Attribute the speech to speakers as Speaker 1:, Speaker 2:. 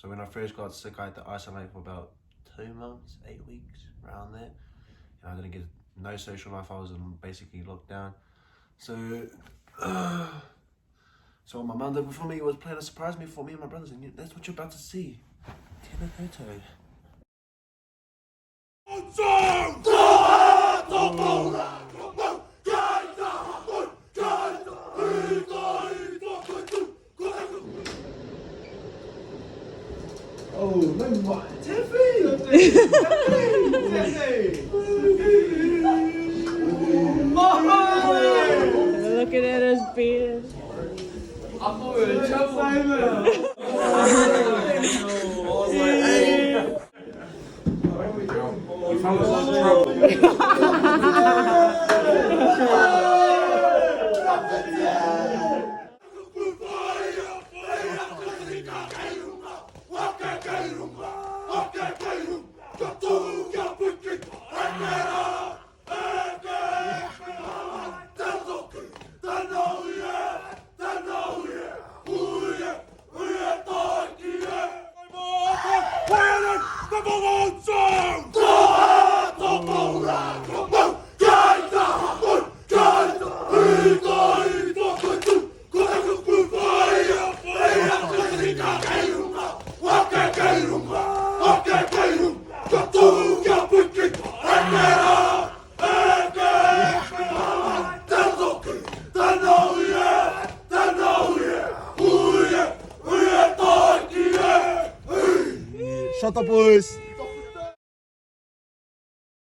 Speaker 1: So when I first got sick, I had to isolate for about 2 months, 8 weeks, around there. And I didn't get no social life. I was in basically lockdown. So what my mum did for me was plan to surprise me for me and my brothers, and that's what you're about to see. Tautoko.
Speaker 2: Oh, what?
Speaker 3: Looking at his beard.
Speaker 2: I thought we were in trouble. I was like, hey. You found us in trouble.
Speaker 4: Shut up, boys.